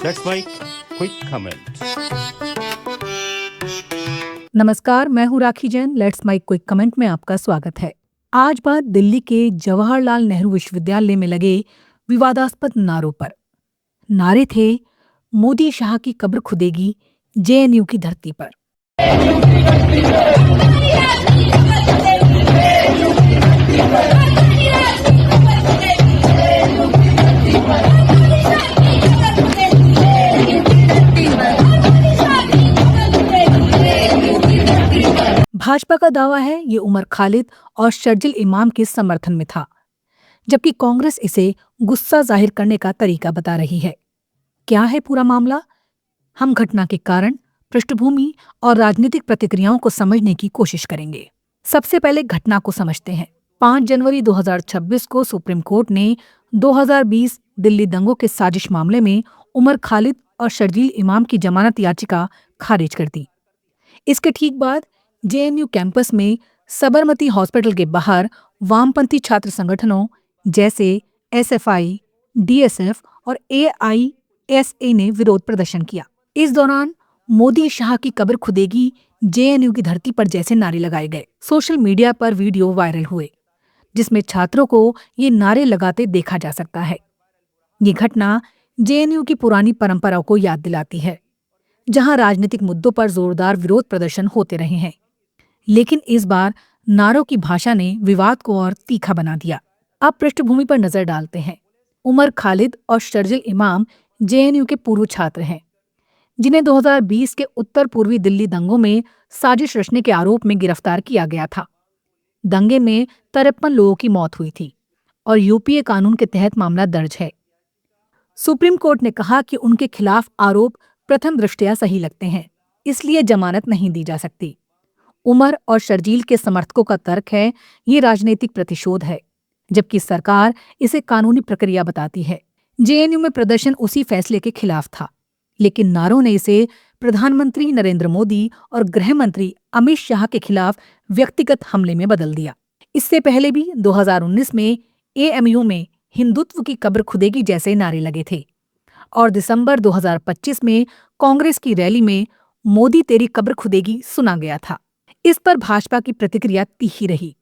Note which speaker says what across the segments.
Speaker 1: That's my quick comment.
Speaker 2: नमस्कार, मैं हूँ Rakhi Jain. Let's my quick comment में आपका स्वागत है। आज बात दिल्ली के जवाहरलाल नेहरू विश्वविद्यालय में लगे विवादास्पद नारों पर। नारे थे, मोदी शाह की कब्र खुदेगी जेएनयू की धरती पर। भाजपा का दावा है ये उमर खालिद और शर्जिल इमाम के समर्थन में था, जबकि कांग्रेस इसे गुस्सा जाहिर करने का तरीका बता रही है। क्या है पूरा मामला? हम घटना के कारण, पृष्ठभूमि और राजनीतिक प्रतिक्रियाओं को समझने की कोशिश करेंगे। सबसे पहले घटना को समझते हैं। 5 जनवरी 2026 को सुप्रीम कोर्ट ने 2020 दिल्ली दंगों के साजिश मामले में उमर खालिद और शर्जील इमाम की जमानत याचिका खारिज कर दी। इसके ठीक बाद जेएनयू कैंपस में सबरमती हॉस्पिटल के बाहर वामपंथी छात्र संगठनों जैसे एसएफआई, डीएसएफ और एआईएसए ने विरोध प्रदर्शन किया। इस दौरान मोदी शाह की कब्र खुदेगी जेएनयू की धरती पर जैसे नारे लगाए गए। सोशल मीडिया पर वीडियो वायरल हुए जिसमें छात्रों को ये नारे लगाते देखा जा सकता है। ये घटना जेएनयू की पुरानी परंपरा को याद दिलाती है, जहां राजनीतिक मुद्दों पर जोरदार विरोध प्रदर्शन होते रहे हैं। लेकिन इस बार नारों की भाषा ने विवाद को और तीखा बना दिया। अब पृष्ठभूमि पर नजर डालते हैं। उमर खालिद और शर्जिल इमाम जेएनयू के पूर्व छात्र हैं, जिन्हें 2020 के उत्तर पूर्वी दिल्ली दंगों में साजिश रचने के आरोप में गिरफ्तार किया गया था। दंगे में 53 लोगों की मौत हुई थी और यूपीए कानून के तहत मामला दर्ज है। सुप्रीम कोर्ट ने कहा कि उनके खिलाफ आरोप प्रथम दृष्टया सही लगते हैं, इसलिए जमानत नहीं दी जा सकती। उमर और शर्जील के समर्थकों का तर्क है ये राजनीतिक प्रतिशोध है, जबकि सरकार इसे कानूनी प्रक्रिया बताती है। जेएनयू में प्रदर्शन उसी फैसले के खिलाफ था, लेकिन नारों ने इसे प्रधानमंत्री नरेंद्र मोदी और गृह मंत्री अमित शाह के खिलाफ व्यक्तिगत हमले में बदल दिया। इससे पहले भी 2019 में एएमयू में हिंदुत्व की कब्र खुदेगी जैसे नारे लगे थे और दिसंबर 2025 में कांग्रेस की रैली में मोदी तेरी कब्र खुदेगी सुना गया था। इस पर भाजपा की प्रतिक्रिया तीखी रही।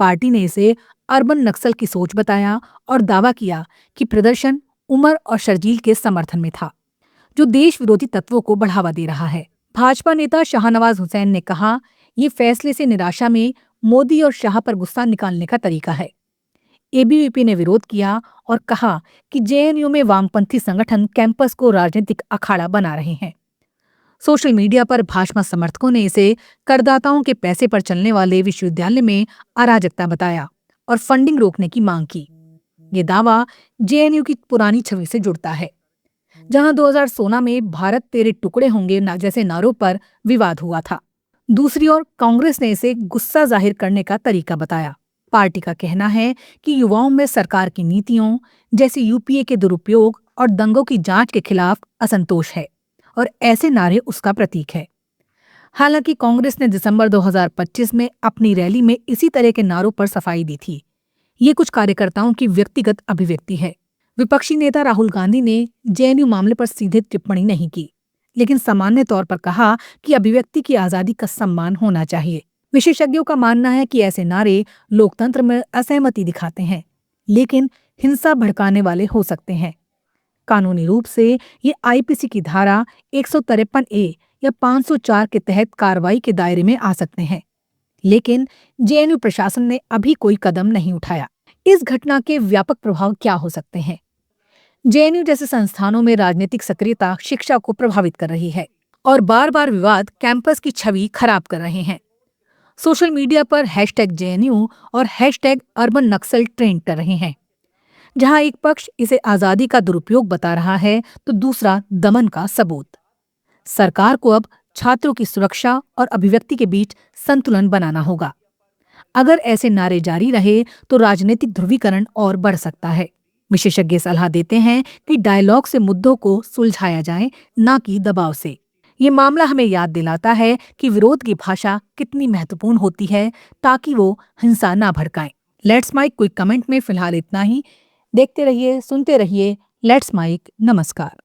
Speaker 2: पार्टी ने इसे अर्बन नक्सल की सोच बताया और दावा किया कि प्रदर्शन उमर और शर्जील के समर्थन में था, जो देश विरोधी तत्वों को बढ़ावा दे रहा है। भाजपा नेता शाहनवाज हुसैन ने कहा, ये फैसले से निराशा में मोदी और शाह पर गुस्सा निकालने का तरीका है। एबीवीपी ने विरोध किया और कहा कि जेएनयू में वामपंथी संगठन कैंपस को राजनीतिक अखाड़ा बना रहे हैं। सोशल मीडिया पर भाजपा समर्थकों ने इसे करदाताओं के पैसे पर चलने वाले विश्वविद्यालय में अराजकता बताया और फंडिंग रोकने की मांग की। ये दावा जेएनयू की पुरानी छवि से जुड़ता है, जहां 2016 में भारत तेरे टुकड़े होंगे जैसे नारों पर विवाद हुआ था। दूसरी ओर कांग्रेस ने इसे गुस्सा जाहिर करने का तरीका बताया। पार्टी का कहना है कि युवाओं में सरकार की नीतियों जैसे यूपीए के दुरुपयोग और दंगों की जांच के खिलाफ असंतोष है और ऐसे नारे उसका प्रतीक है। हालांकि कांग्रेस ने दिसंबर 2025 में अपनी रैली में इसी तरह के नारों पर सफाई दी थी। ये कुछ कार्यकर्ताओं की व्यक्तिगत अभिव्यक्ति है। विपक्षी नेता राहुल गांधी ने जेएनयू मामले पर सीधे टिप्पणी नहीं की, लेकिन सामान्य तौर पर कहा कि अभिव्यक्ति की आजादी का सम्मान होना चाहिए। विशेषज्ञों का मानना है कि ऐसे नारे लोकतंत्र में असहमति दिखाते हैं, लेकिन हिंसा भड़काने वाले हो सकते हैं। कानूनी रूप से ये आईपीसी की धारा 153A या 504 के तहत कार्रवाई के दायरे में आ सकते हैं, लेकिन जेएनयू प्रशासन ने अभी कोई कदम नहीं उठाया। इस घटना के व्यापक प्रभाव क्या हो सकते हैं? जेएनयू जैसे संस्थानों में राजनीतिक सक्रियता शिक्षा को प्रभावित कर रही है और बार बार विवाद कैंपस की छवि खराब कर रहे हैं। सोशल मीडिया पर #JNU और #अर्बन नक्सल ट्रेंड कर रहे हैं, जहां एक पक्ष इसे आजादी का दुरुपयोग बता रहा है तो दूसरा दमन का सबूत। सरकार को अब छात्रों की सुरक्षा और अभिव्यक्ति के बीच संतुलन बनाना होगा। अगर ऐसे नारे जारी रहे तो राजनीतिक ध्रुवीकरण और बढ़ सकता है। विशेषज्ञ सलाह देते हैं कि डायलॉग से मुद्दों को सुलझाया जाए, न कि दबाव से। ये मामला हमें याद दिलाता है कि विरोध की भाषा कितनी महत्वपूर्ण होती है, ताकि वो हिंसा ना भड़काएं। लेट्स माइक क्विक कमेंट में फिलहाल इतना ही। देखते रहिए, सुनते रहिए लेट्स माइक। नमस्कार।